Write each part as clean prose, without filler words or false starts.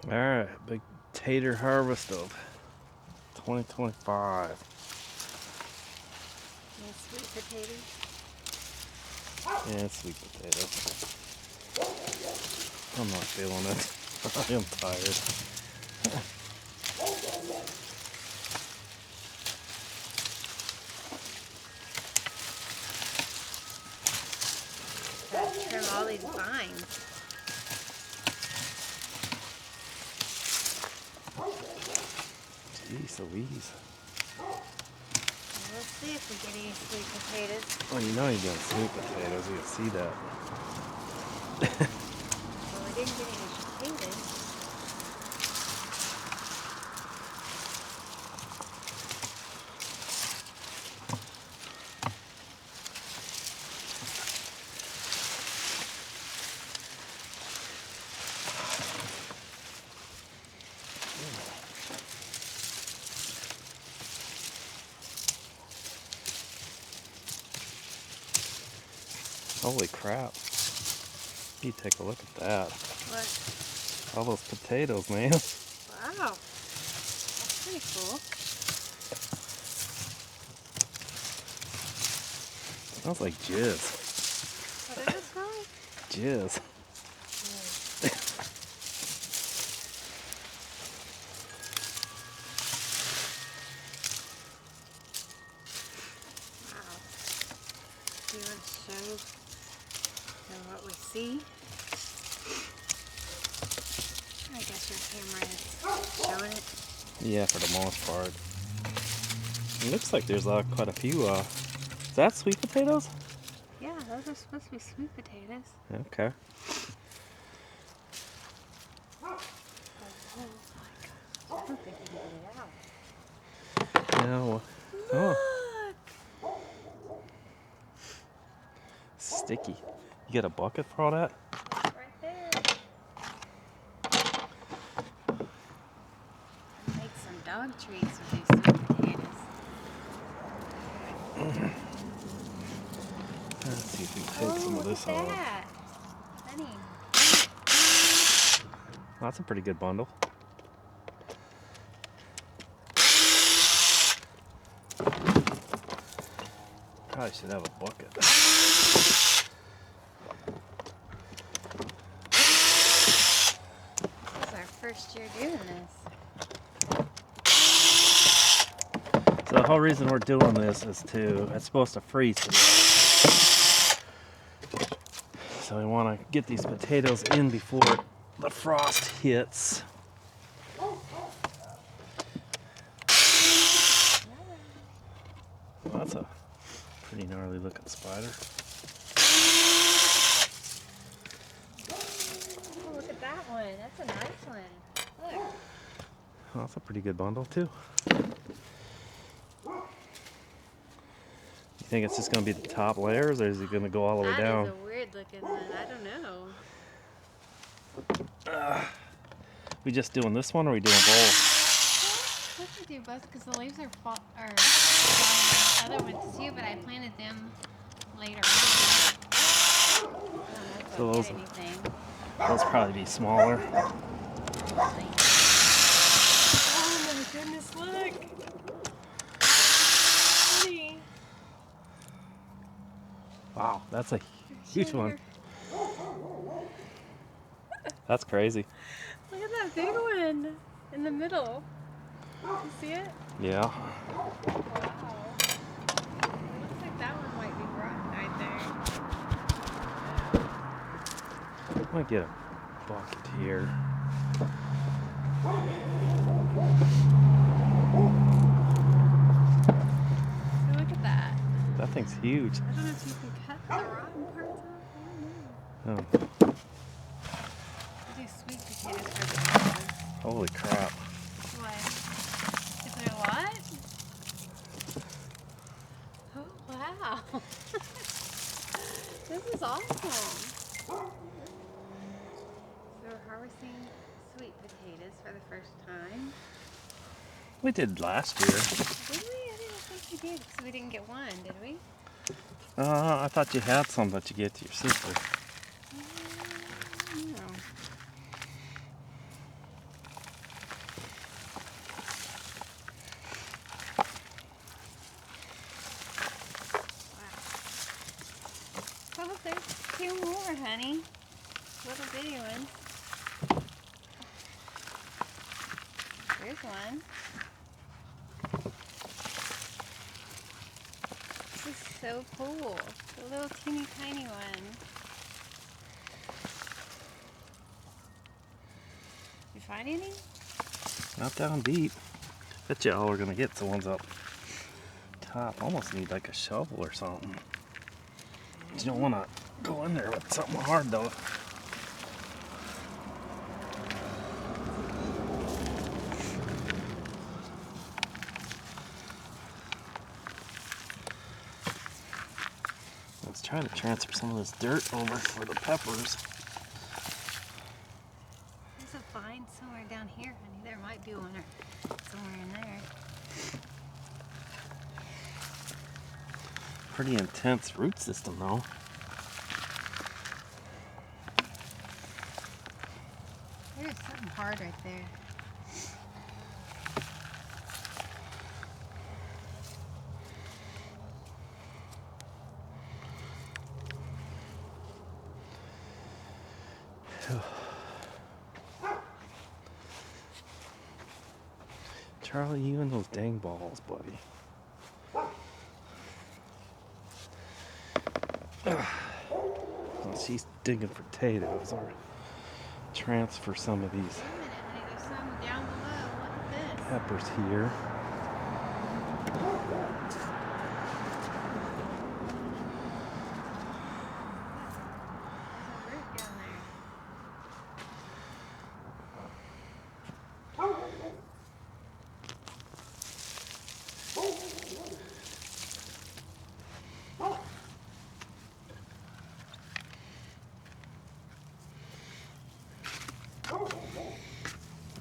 Alright, big tater harvest of 2025. And sweet potatoes. Yeah, sweet potatoes. I'm not feeling it. I am tired. Gotta trim all these vines. Jeez Louise. We'll see if we get any sweet potatoes. Well, you know you got sweet potatoes. You can see that. Well, we didn't get any potatoes. Holy crap. You take a look at that. What? All those potatoes, man. Wow. That's pretty cool. Smells like jizz. What does it smell like? Jizz. Wow. Do you want to show what we see? I guess your camera is showing it. Yeah, for the most part. It looks like there's quite a few. Is that sweet potatoes? Yeah, those are supposed to be sweet potatoes. Okay. Oh my gosh. I don't think you can get it out. Now, oh, Look! sticky. You got a bucket for all that? Right there. Make some dog treats with these sweet potatoes. Let's see if we can take some of this look at off. that. Honey. That's a pretty good bundle. Probably should have a bucket. This is our first year doing this. So the whole reason we're doing this is it's supposed to freeze today. So we want to get these potatoes in before the frost hits. Well, that's a pretty gnarly looking spider. Oh, look at that one. That's a nice one. Look. Well, that's a pretty good bundle too. You think it's just going to be the top layers, or is it going to go all the way down? That is a weird looking one. I don't know. We just doing this one, or we doing both? We could do both because the leaves are falling on the other ones too, but I planted them later on. I don't know if So I'll those- get anything. Those probably be smaller. Oh my goodness, look! Honey. Wow, that's a huge one. That's crazy. Look at that big one in the middle. You see it? Yeah. Wow. Looks like that one might be rotten right there. I might get a bucket here. So look at that. That thing's huge. I don't know if you can cut the rotten parts off. I don't know. Oh, We do sweet potatoes for the holidays. holy crap. What? Is there a lot? Oh, wow. This is awesome. So we're harvesting sweet potatoes for the first time. We did last year. Did we? I didn't think we did because we didn't get one, did we? I thought you had some that you gave to your sister. No. honey. Little bitty ones. There's one. This is so cool. The little teeny tiny one. You find any? Not down deep. Bet you all we're gonna get the ones up top. Almost need like a shovel or something. You don't want to go in there with something hard though. I was trying to transfer some of this dirt over for the peppers. There's a vine somewhere down here, honey. There might be one or somewhere in there. Pretty intense root system though. There's something hard right there. Charlie, you and those dang balls, buddy. Well, she's digging potatoes or transfer some of these Wait a minute, honey. There's some down below. Look at this. peppers here. There's a root down there.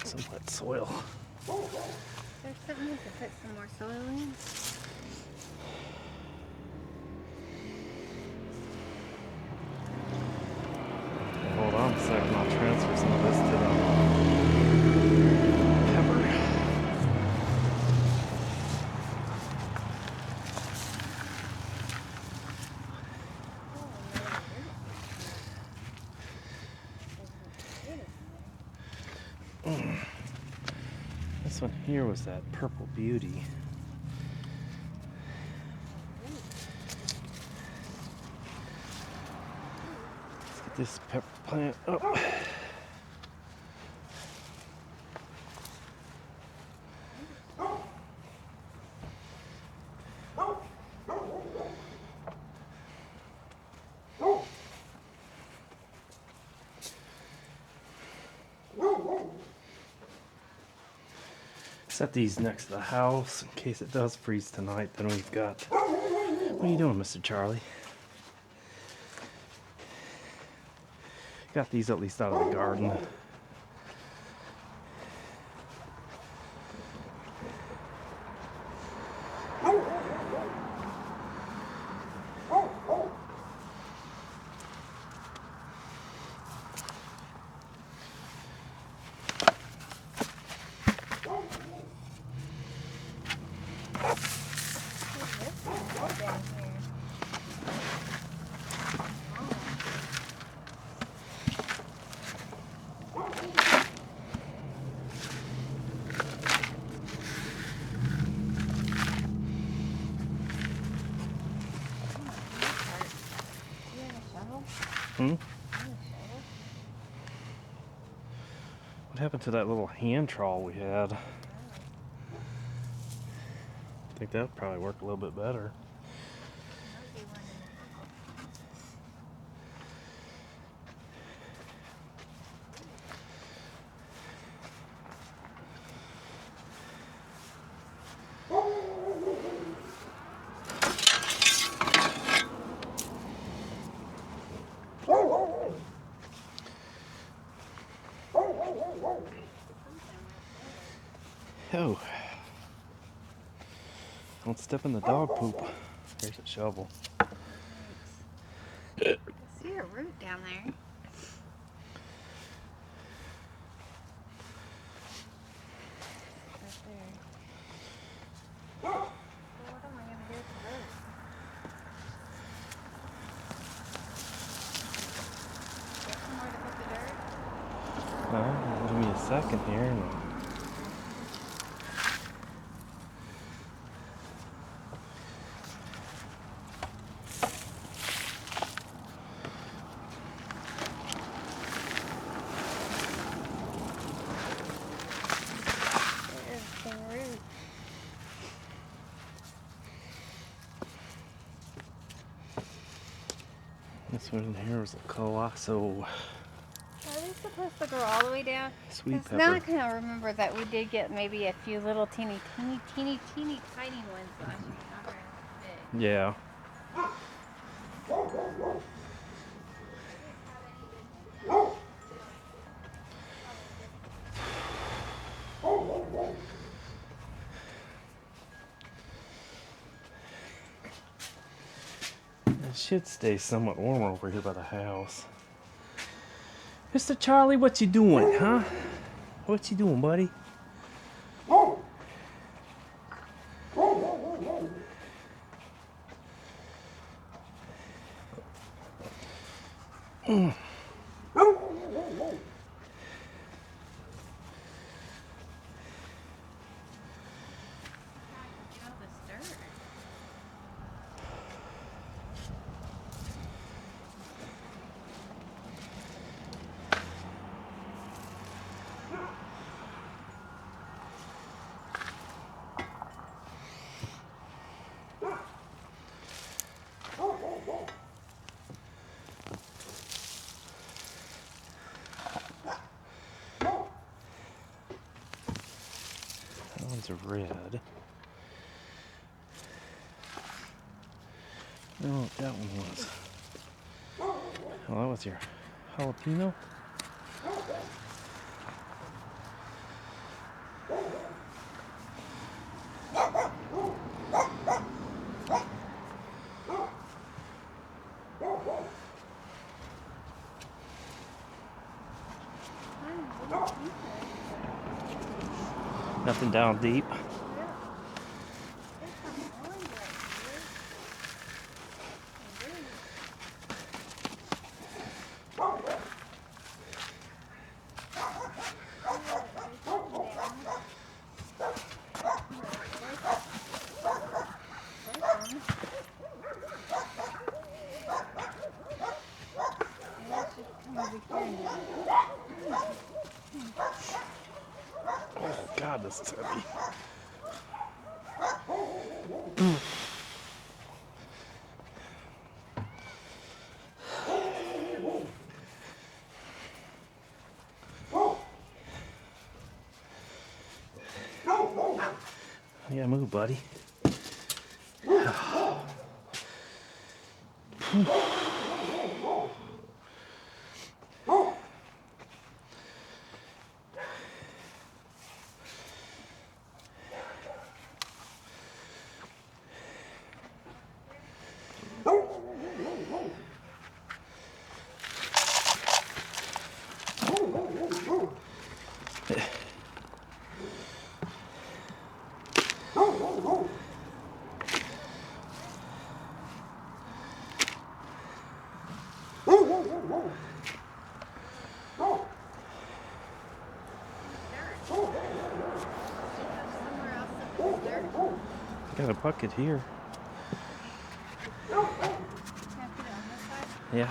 Some wet soil. There's something we could put some more soil in. Hold on a second, I'll transfer some of this to the pepper. This one here was that purple beauty. Let's get this pepper plant up. Set these next to the house in case it does freeze tonight. Then we've got. What are you doing, Mr. Charlie? Got these at least out of the garden. Hmm? What happened to that little hand trawl we had? I think that would probably work a little bit better. Oh. Don't step in the dog poop. There's a shovel. I see a root down there. Right there. Well, what am I going to do with the root? Give me a second here. And There's some roots. this one here was a colossal Are they supposed to grow all the way down? sweet 'Cause now I pepper. kind of remember that we did get maybe a few little teeny tiny ones last year. Not very big. Yeah. It should stay somewhat warmer over here by the house. Mr. Charlie, what you doing, huh? What you doing, buddy? Get all this dirt. That one's red. I don't know what that one was. Oh, that was your jalapeno? Nothing down deep. Oh God, this is heavy. Yeah, move, buddy. Got a bucket here. Can I put it on this side? Yeah.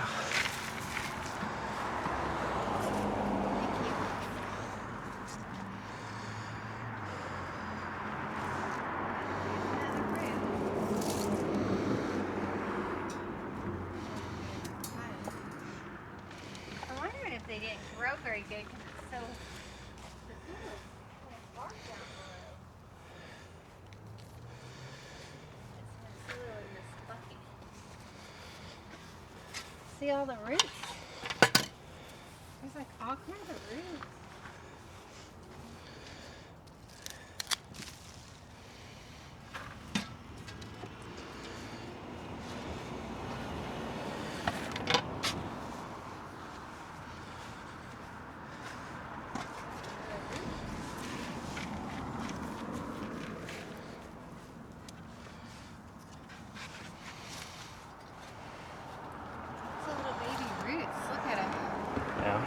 Thank you. I'm wondering if they didn't grow very good because it's so. It's bark down below. It's still in this bucket. See all the roots? There's like all kinds of roots. It's a little baby roots. Look at them. Yeah.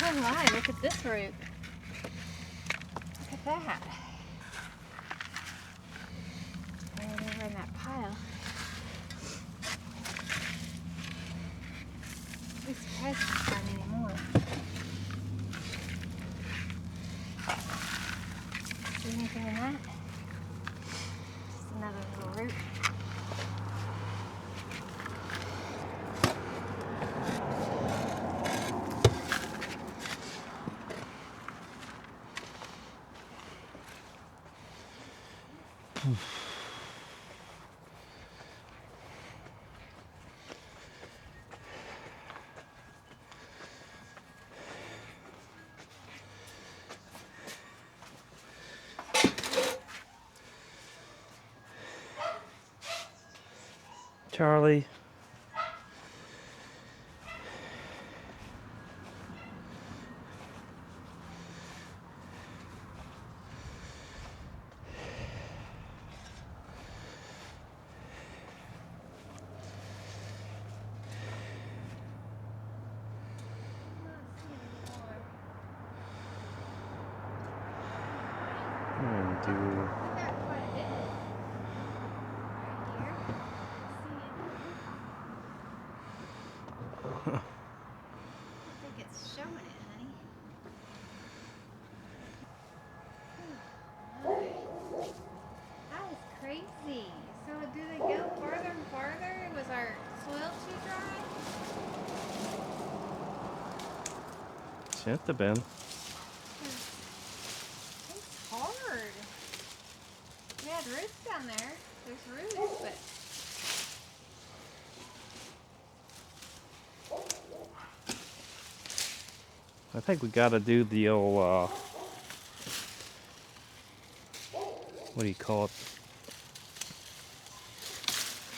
Oh my, look at this root. Look at that. Right over in that pile. I'd be surprised if I find any more. See anything in that? Just another little root. Charlie. Do It's showing it, honey. That was crazy. So do they go farther and farther? Was our soil too dry? should have been. It's hard. We had roots down there. There's roots, but I think we gotta do the old, what do you call it?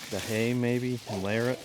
The hay maybe, and layer it.